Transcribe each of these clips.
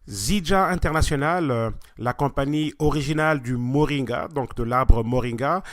Zija International, la compagnie originale du Moringa, donc de l'arbre Moringa,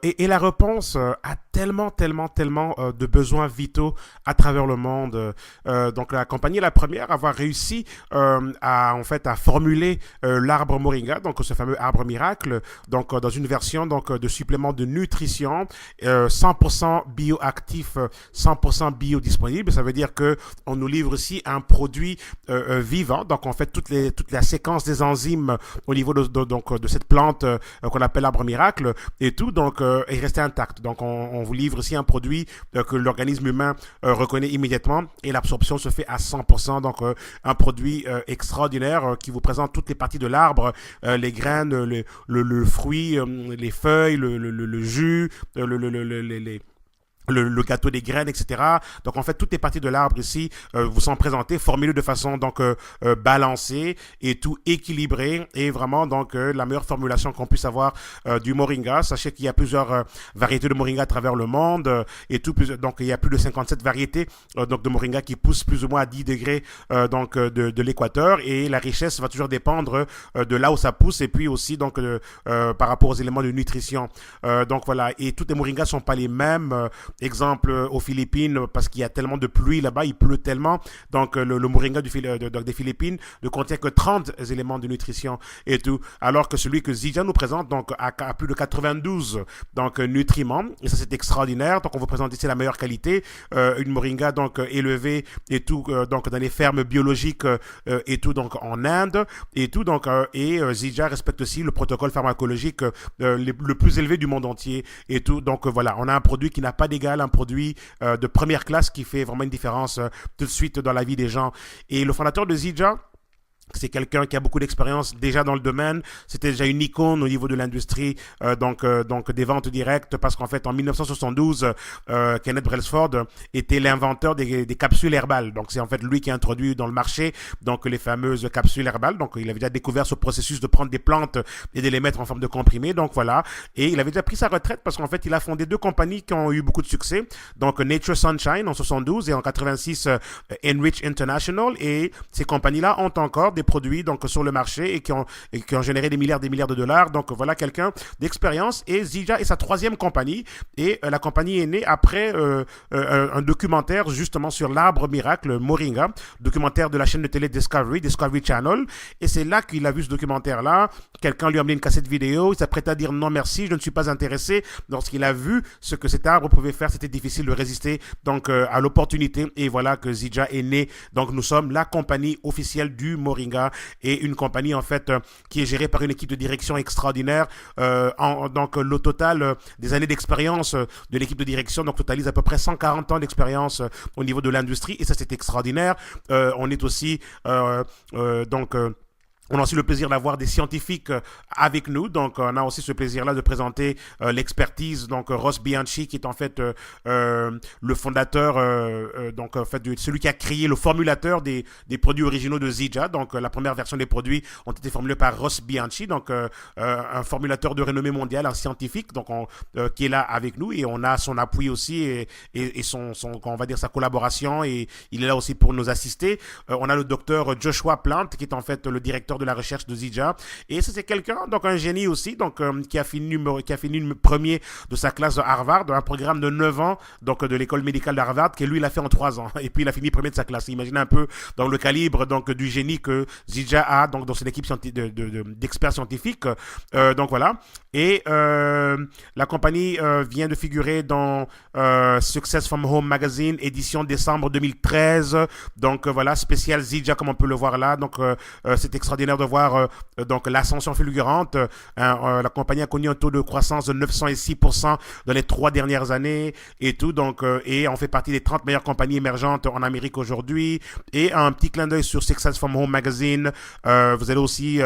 est la réponse à tellement de besoins vitaux à travers le monde. Donc la compagnie est la première à avoir réussi à formuler l'arbre Moringa, donc ce fameux arbre miracle, donc dans une version de supplément de nutrition 100% bioactif, 100% biodisponible. Ça veut dire que on nous livre ici un produit vivant. Donc en fait toute la séquence des enzymes au niveau de cette plante qu'on appelle l'arbre miracle et tout est resté intact. Donc on vous livre ici un produit que l'organisme humain reconnaît immédiatement et l'absorption se fait à 100%. Donc un produit extraordinaire qui vous présente toutes les parties de l'arbre, les graines, le fruit, les feuilles, le jus, le gâteau des graines, etc. Donc en fait, toutes les parties de l'arbre ici vous sont présentées, formulées de façon balancée et tout équilibré et vraiment la meilleure formulation qu'on puisse avoir du moringa. Sachez qu'il y a plusieurs variétés de moringa à travers le monde et tout. Donc il y a plus de 57 variétés de moringa qui poussent plus ou moins à 10 degrés de l'équateur et la richesse va toujours dépendre de là où ça pousse et puis aussi par rapport aux éléments de nutrition. Donc voilà, et toutes les moringas sont pas les mêmes. Exemple aux Philippines, parce qu'il y a tellement de pluie là-bas, il pleut tellement. Donc le moringa des Philippines ne contient que 30 éléments de nutrition et tout. Alors que celui que Zija nous présente a plus de 92 nutriments. Et ça c'est extraordinaire. Donc on vous présente ici la meilleure qualité. Une moringa élevée et tout dans les fermes biologiques et tout en Inde et tout. Zija respecte aussi le protocole pharmacologique le plus élevé du monde entier et tout. Donc voilà, on a un produit qui n'a pas d'égal, un produit de première classe qui fait vraiment une différence tout de suite dans la vie des gens. Et le fondateur de Zija, c'est quelqu'un qui a beaucoup d'expérience déjà dans le domaine. C'était déjà une icône au niveau de l'industrie des ventes directes parce qu'en fait en 1972 Kenneth Brailsford était l'inventeur des capsules herbales. Donc c'est en fait lui qui a introduit dans le marché les fameuses capsules herbales. Donc il avait déjà découvert ce processus de prendre des plantes et de les mettre en forme de comprimés. Donc voilà, et il avait déjà pris sa retraite parce qu'en fait il a fondé deux compagnies qui ont eu beaucoup de succès. Donc Nature Sunshine en 72 et en 86 Enrich International, et ces compagnies-là ont encore des produits sur le marché et qui ont généré des milliards de dollars. Donc voilà quelqu'un d'expérience. Et Zija est sa troisième compagnie et la compagnie est née après un documentaire justement sur l'arbre miracle Moringa, documentaire de la chaîne de télé Discovery Channel, et c'est là qu'il a vu ce documentaire-là. Quelqu'un lui a amené une cassette vidéo, il s'apprêtait à dire non merci, je ne suis pas intéressé. Lorsqu'il a vu ce que cet arbre pouvait faire, c'était difficile de résister à l'opportunité, et voilà que Zija est né. Donc nous sommes la compagnie officielle du Moringa et une compagnie en fait qui est gérée par une équipe de direction extraordinaire. Le total des années d'expérience de l'équipe de direction totalise à peu près 140 ans d'expérience au niveau de l'industrie, et ça c'est extraordinaire. On est aussi on a aussi le plaisir d'avoir des scientifiques avec nous. Donc, on a aussi ce plaisir-là de présenter l'expertise. Donc, Ross Bianchi, qui est en fait le fondateur, en fait, celui qui a créé le formulateur des produits originaux de Zija. Donc, la première version des produits ont été formulés par Ross Bianchi, un formulateur de renommée mondiale, un scientifique, qui est là avec nous, et on a son appui aussi et on va dire sa collaboration, et il est là aussi pour nous assister. On a le docteur Joshua Plant, qui est en fait le directeur de la recherche de Zija, et ça c'est quelqu'un, un génie aussi, qui a fini premier de sa classe de Harvard, un programme de 9 ans, de l'école médicale d'Harvard, que lui il a fait en 3 ans, et puis il a fini premier de sa classe. Imaginez un peu le calibre du génie que Zija a dans son équipe d'experts scientifiques. Voilà, et la compagnie vient de figurer dans Success from Home Magazine, édition décembre 2013. Voilà, spécial Zija comme on peut le voir là. C'est extraordinaire de voir l'ascension fulgurante. La compagnie a connu un taux de croissance de 906% dans les 3 dernières années et tout. Et on fait partie des 30 meilleures compagnies émergentes en Amérique aujourd'hui. Et un petit clin d'œil sur Success from Home Magazine. Vous allez aussi,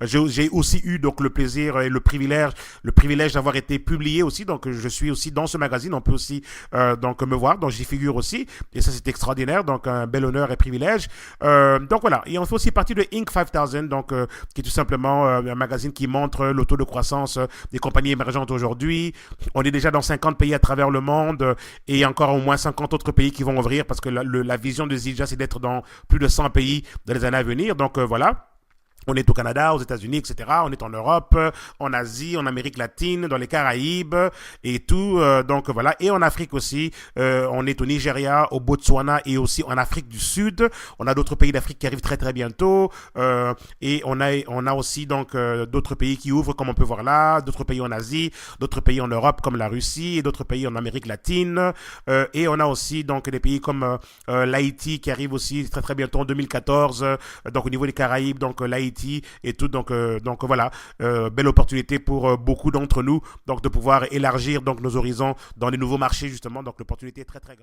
j'ai aussi eu le plaisir et le privilège d'avoir été publié aussi. Je suis aussi dans ce magazine. On peut aussi me voir. J'y figure aussi. Et ça c'est extraordinaire. Un bel honneur et privilège. Voilà. Et on fait aussi partie de Inc. 5000. Horizon, donc qui est tout simplement un magazine qui montre le taux de croissance des compagnies émergentes aujourd'hui. On est déjà dans 50 pays à travers le monde et encore au moins 50 autres pays qui vont ouvrir parce que la vision de Zidja, c'est d'être dans plus de 100 pays dans les années à venir. Donc voilà. On est au Canada, aux États-Unis, etc. On est en Europe, en Asie, en Amérique latine, dans les Caraïbes et tout. Donc voilà. Et en Afrique aussi. On est au Nigeria, au Botswana et aussi en Afrique du Sud. On a d'autres pays d'Afrique qui arrivent très très bientôt. Et on a aussi donc d'autres pays qui ouvrent, comme on peut voir là. D'autres pays en Asie, d'autres pays en Europe comme la Russie et d'autres pays en Amérique latine. Et on a aussi donc des pays comme l'Haïti qui arrive aussi très très bientôt en 2014. Donc au niveau des Caraïbes, donc l'Haïti et tout. Donc voilà, belle opportunité pour beaucoup d'entre nous donc de pouvoir élargir donc nos horizons dans les nouveaux marchés justement. Donc l'opportunité est très très grande.